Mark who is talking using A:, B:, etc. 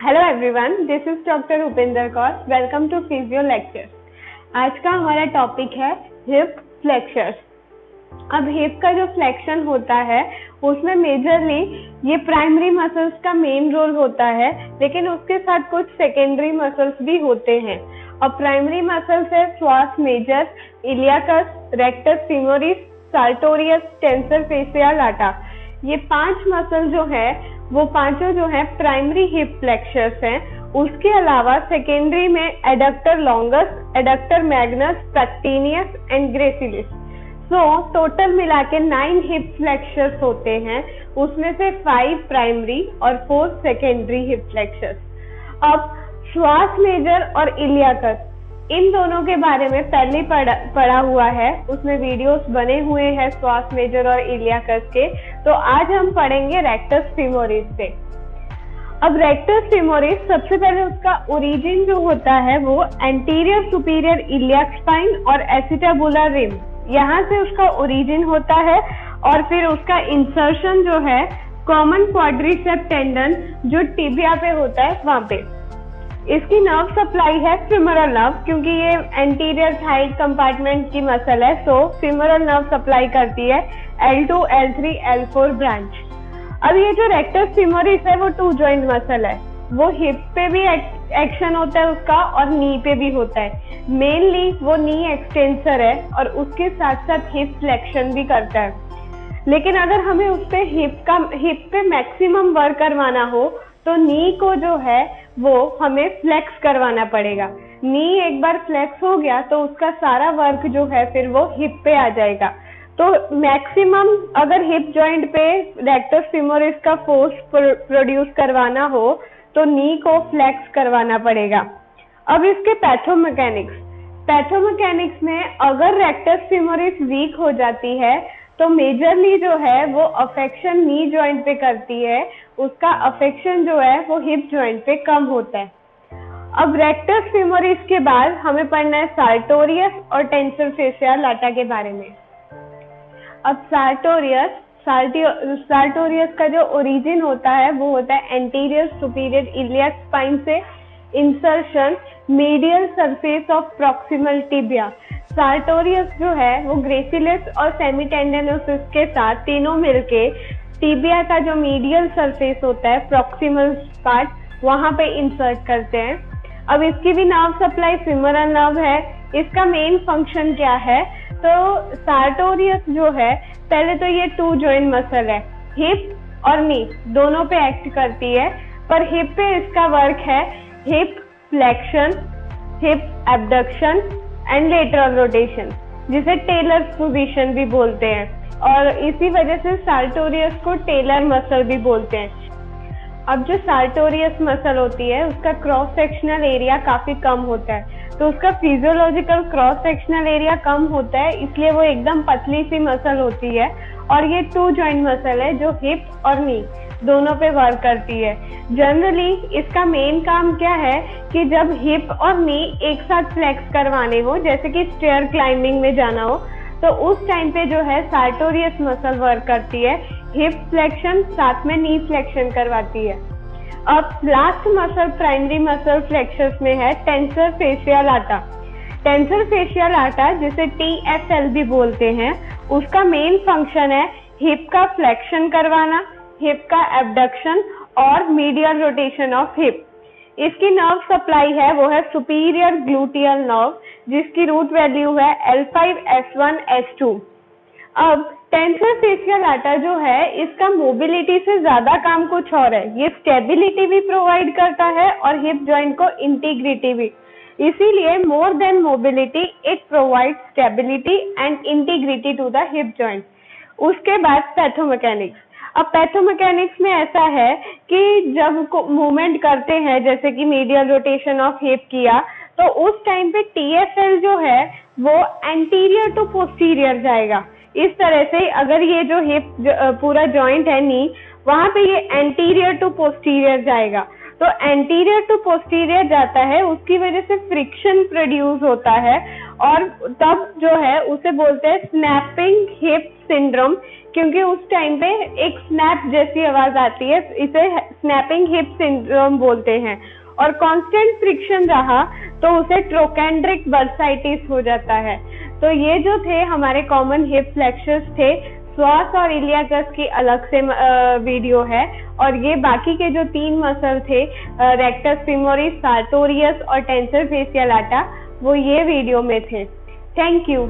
A: Hello everyone, this is doctor Upendra Kaur. Welcome to physio lecture. आज का हमारा टॉपिक है हिप फ्लेक्शर्स। अब हिप का जो फ्लेक्शन होता है उसमें मेजरली ये प्राइमरी मसल्स का मेन रोल होता है, लेकिन उसके साथ कुछ सेकेंडरी मसल्स भी होते हैं। अब प्राइमरी मसल्स है psoas major, iliacus, rectus femoris, sartorius, tensor fasciae latae. ये 5 मसल जो है वो पांचों जो है प्राइमरी हिप फ्लेक्शर्स हैं। उसके अलावा सेकेंडरी में adductor longus, adductor magnus, pectineus and gracilis. So total मिला के 9 हिप फ्लेक्शर्स होते हैं, उसमें से 5 प्राइमरी और 4 सेकेंडरी हिप फ्लेक्शर्स। अब श्वास मेजर और इलियाकस, इन दोनों के बारे में पहले पढ़ा हुआ है, उसमें वीडियोस बने हुए हैं श्वास मेजर और इलियाकस के। तो आज हम पढ़ेंगे रेक्टस फीमोरिस से। अब रेक्टस फीमोरिस सबसे पहले उसका ओरिजिन जो होता है वो एंटीरियर सुपीरियर इलियक स्पाइन और एसिटाबुलर रिम, यहाँ से उसका ओरिजिन होता है। और फिर उसका इंसर्शन जो है कॉमन क्वाड्रिसेप टेंडन जो टिबिया पे होता है वहां पे। इसकी नर्व सप्लाई है फीमोरल नर्व, क्योंकि ये एंटीरियर थाइड कंपार्टमेंट की मसल है, सो फीमोरल नर्व सप्लाई करती है L2, L3, L4 ब्रांच। अब ये जो रेक्टस फीमोरिस है वो 2 जॉइंट मसल है, वो हिप पे भी एक्शन होता है उसका और नी पे भी होता है। मेनली वो नी एक्सटेंसर है और उसके साथ साथ हिप फ्लेक्शन भी करता है। लेकिन अगर हमें उस पे हिप पे मैक्सिमम वर्क करवाना हो तो नी को जो है वो हमें फ्लेक्स करवाना पड़ेगा। नी एक बार फ्लेक्स हो गया तो उसका सारा वर्क जो है फिर वो हिप पे आ जाएगा। तो मैक्सिमम अगर हिप जॉइंट पे रेक्टस फीमोरिस का फोर्स प्रोड्यूस करवाना हो तो नी को फ्लेक्स करवाना पड़ेगा। अब इसके पैथोमैकेनिक्स में अगर रेक्टस फीमोरिस वीक हो जाती है तो मेजरली जो है वो अफेक्शन नी जॉइंट पे करती है, उसका अफेक्शन जो है वो हिप जॉइंट पे कम होता है। अब रेक्टस फीमोरिस के बाद हमें पढ़ना है सार्टोरियस और टेंसर फेसिया लाटा के बारे में। अब सार्टोरियस का जो ओरिजिन होता है वो होता है एंटीरियर सुपीरियर इलियक स्पाइन से, insertion medial surface of proximal tibia. Sartorius जो है वो ग्रेसिलिस और सेमीटेंडनोसिस के साथ तीनों मिलके टिबिया का जो मीडियल सरफेस होता है प्रॉक्सिमल पार्ट वहां पे इंसर्ट करते हैं। अब इसकी भी नर्व सप्लाई फीमोरल नर्व है। इसका मेन फंक्शन क्या है? तो सार्टोरियस जो है पहले तो ये 2 जॉइंट मसल है, हिप और नी दोनों पे एक्ट करती है, पर हिप पे इसका वर्क है hip flexion, hip abduction and lateral rotation, जिसे टेलर पोजीशन भी बोलते हैं, और इसी वजह से सार्टोरियस को टेलर मसल भी बोलते हैं। अब जो सार्टोरियस मसल होती है उसका क्रॉस सेक्शनल एरिया काफी कम होता है, तो उसका फिजियोलॉजिकल क्रॉस सेक्शनल एरिया कम होता है, इसलिए वो एकदम पतली सी मसल होती है। और ये 2 जॉइंट मसल है जो हिप और नी दोनों पे वर्क करती है। जनरली इसका मेन काम क्या है कि जब हिप और नी एक साथ फ्लेक्स करवाने हो, जैसे कि स्टेयर क्लाइंबिंग में जाना हो, तो उस टाइम पे जो है सार्टोरियस मसल वर्क करती है, हिप फ्लेक्शन साथ में नी फ्लेक्शन करवाती है। अब लास्ट मसल प्राइमरी मसल फ्लेक्शर्स में है टेंसर फेसिया लाटा। टेंसर फेसिया लाटा जिसे TFL भी बोलते हैं, उसका मेन फंक्शन है हिप का फ्लेक्शन करवाना, हिप का एब्डक्शन और मीडियल रोटेशन ऑफ हिप। इसकी नर्व सप्लाई है वो है सुपीरियर ग्लूटियल नर्व, जिसकी रूट वैल्यू है L5, S1, S2। अब टेंसर फेसिया लाटा जो है इसका मोबिलिटी से ज्यादा काम कुछ और है, ये स्टेबिलिटी भी प्रोवाइड करता है और हिप जॉइंट को इंटीग्रिटी भी। इसीलिए more than mobility it provide stability and integrity to the hip joint. उसके बाद पैथोमैकेनिक्स। अब पैथोमैकेनिक्स में ऐसा है कि जब मूवमेंट करते हैं, जैसे कि मीडियल रोटेशन ऑफ हिप किया, तो उस टाइम पे TFL जो है वो एंटीरियर टू पोस्टीरियर जाएगा। इस तरह से अगर ये जो हिप पूरा जॉइंट है नी, वहां पे ये एंटीरियर टू पोस्टीरियर जाएगा, तो एंटीरियर टू पोस्टीरियर जाता है, उसकी वजह से फ्रिक्शन प्रोड्यूस होता है और तब जो है उसे बोलते हैं स्नैपिंग हिप सिंड्रोम क्योंकि उस टाइम पे एक स्नैप जैसी आवाज आती है, इसे स्नैपिंग हिप सिंड्रोम बोलते हैं। और कांस्टेंट फ्रिक्शन रहा तो उसे ट्रोकेंड्रिक बर्साइटिस हो जाता है। तो ये जो थे हमारे कॉमन हिप फ्लेक्सर्स थे। स्वास और इलियाकस की अलग से वीडियो है, और ये बाकी के जो 3 मसल थे, रेक्टस फेमोरिस, सार्टोरियस और टेंसर फेसियल लाटा, वो ये वीडियो में थे। Thank you.